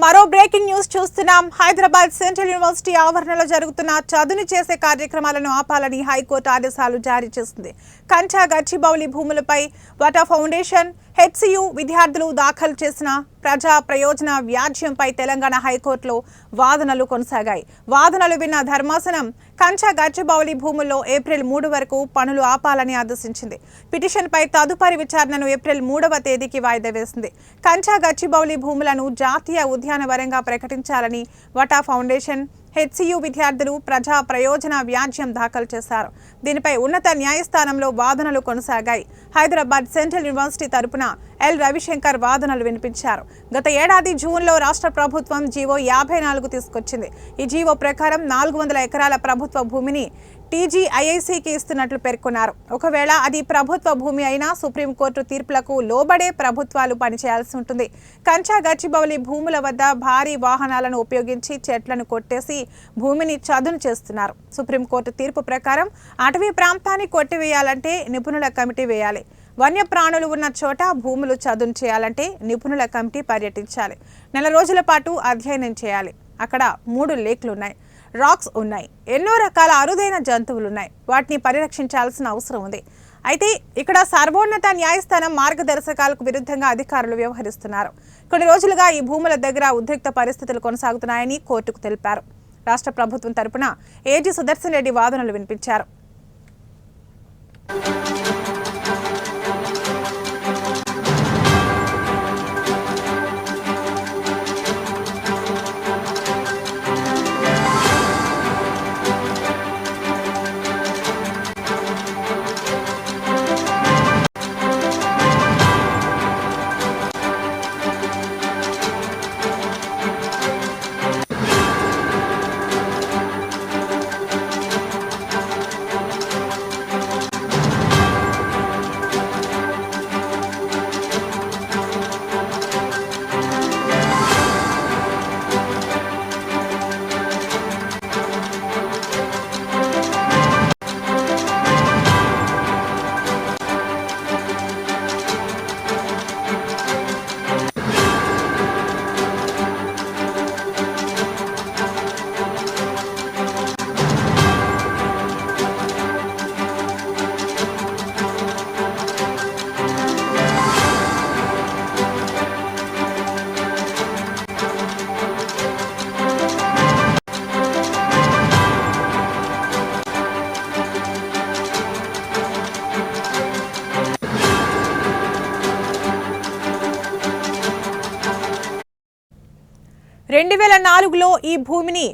మరో breaking news చూస్తున్నాం. Hyderabad central university ఆవరణలో జరుగుతున్న చదును చేసే కార్యక్రమాలను ఆపాలని హైకోర్టు ఆదేశాలు జారీ చేసింది. కంచా గచ్చిబౌలి భూములపై వాటా ఫౌండేషన్, హెచ్సియు విద్యార్థులు దాఖలు చేసిన ప్రజా ప్రయోజన వ్యాజ్యంపై తెలంగాణ హైకోర్టులో వాదనలు కొనసాగాయి. వాదనలు విన్న ధర్మాసనం కంచా గచ్చిబౌలి భూముల్లో ఏప్రిల్ 3 వరకు పనులు ఆపాలని ఆదేశించింది. పిటిషన్పై తదుపరి విచారణను ఏప్రిల్ 3వ తేదీకి వాయిదా వేసింది. కంచా గచ్చిబౌలి భూములను జాతీయ ఉద్యానవనంగా ప్రకటించాలని వాటా ఫౌండేషన్, హెచ్సియు విద్యార్థులు ప్రజా ప్రయోజన వ్యాజ్యం దాఖలు చేశారు. దీనిపై ఉన్నత న్యాయస్థానంలో వాదనలు కొనసాగాయి. హైదరాబాద్ సెంట్రల్ యూనివర్సిటీ తరపున ఎల్ రవిశంకర్ వాదనలు వినిపించారు. గత ఏడాది జూన్లో రాష్ట్ర ప్రభుత్వం జీవో 54 తీసుకొచ్చింది. ఈ జీవో ప్రకారం 400 ఎకరాల ప్రభుత్వ భూమిని టీజీఐఐసికి ఇస్తున్నట్లు పేర్కొన్నారు. ఒకవేళ అది ప్రభుత్వ భూమి అయినా సుప్రీంకోర్టు తీర్పులకు లోబడే ప్రభుత్వాలు పనిచేయాల్సి ఉంటుంది. కంచా గచ్చిబౌలి భూముల వద్ద భారీ వాహనాలను ఉపయోగించి చెట్లను కొట్టేసి భూమిని చదును చేస్తున్నారు. సుప్రీంకోర్టు తీర్పు ప్రకారం అటవీ ప్రాంతాన్ని కొట్టివేయాలంటే నిపుణుల కమిటీ వేయాలి. వన్యప్రాణులు ఉన్న చోట భూములు చదును చేయాలంటే నిపుణుల కమిటీ పర్యటించాలి. 4 రోజుల పాటు అధ్యయనం చేయాలి. అక్కడ 3 లేక్లు ఉన్నాయి, రాక్స్ ఉన్నాయి, ఎన్నో రకాల అరుదైన జంతువులు ఉన్నాయి. వాటిని పరిరక్షించాల్సిన అవసరం ఉంది. అయితే ఇక్కడ సర్వోన్నత న్యాయస్థానం మార్గదర్శకాలకు విరుద్ధంగా అధికారులు వ్యవహరిస్తున్నారు. కొన్ని రోజులుగా ఈ భూముల దగ్గర ఉద్రిక్త పరిస్థితులు కొనసాగుతున్నాయని కోర్టుకు తెలిపారు. రాష్ట్ర ప్రభుత్వం తరపున ఏజీ సుదర్శన్ రెడ్డి వాదనలు వినిపించారు. లో ఈ భూమిని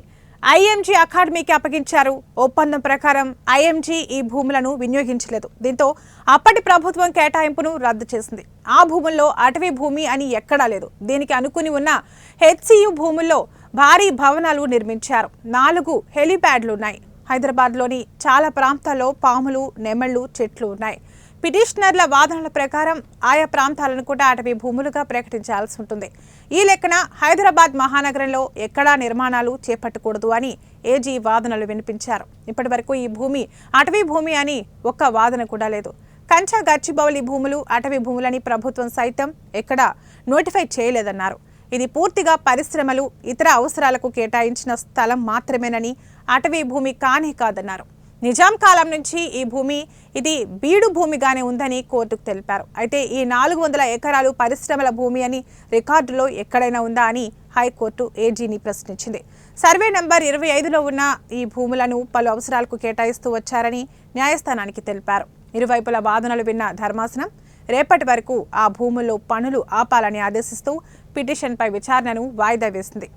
ఐఎంజీ అకాడమీకి అప్పగించారు. ఒప్పందం ప్రకారం ఐఎంజీ ఈ భూములను వినియోగించలేదు. దీంతో అప్పటి ప్రభుత్వం కేటాయింపును రద్దు చేసింది. ఆ భూముల్లో అటవీ భూమి అని ఎక్కడా లేదు. దీనికి అనుకుని ఉన్న హెచ్సియు భూముల్లో భారీ భవనాలు నిర్మించారు. 4 హెలిప్యాడ్లు ఉన్నాయి. హైదరాబాద్లోని చాలా ప్రాంతాల్లో పాములు, నెమళ్లు, చెట్లు ఉన్నాయి. పిటిషనర్ల వాదనల ప్రకారం ఆయా ప్రాంతాలను కూడా అటవీ భూములుగా ప్రకటించాల్సి ఉంటుంది. ఈ లెక్కన హైదరాబాద్ మహానగరంలో ఎక్కడా నిర్మాణాలు చేపట్టకూడదు అని ఏజీ వాదనలు వినిపించారు. ఇప్పటి వరకు ఈ భూమి అటవీ భూమి అని ఒక్క వాదన కూడా లేదు. కంచా గచ్చిబౌలి భూములు అటవీ భూములని ప్రభుత్వం సైతం ఎక్కడా నోటిఫై చేయలేదన్నారు. ఇది పూర్తిగా పరిశ్రమలు, ఇతర అవసరాలకు కేటాయించిన స్థలం మాత్రమేనని, అటవీ భూమి కానే కాదన్నారు. నిజాం కాలం నుంచి ఈ భూమి ఇది బీడు భూమిగానే ఉందని కోర్టుకు తెలిపారు. అయితే ఈ 400 ఎకరాలు పరిశ్రమల భూమి అని రికార్డులో ఎక్కడైనా ఉందా అని హైకోర్టు ఏజీని ప్రశ్నించింది. సర్వే నంబర్ 25లో ఉన్న ఈ భూములను పలు అవసరాలకు కేటాయిస్తూ వచ్చారని న్యాయస్థానానికి తెలిపారు. ఇరువైపుల వాదనలు విన్న ధర్మాసనం రేపటి వరకు ఆ భూముల్లో పనులు ఆపాలని ఆదేశిస్తూ పిటిషన్పై విచారణను వాయిదా వేసింది.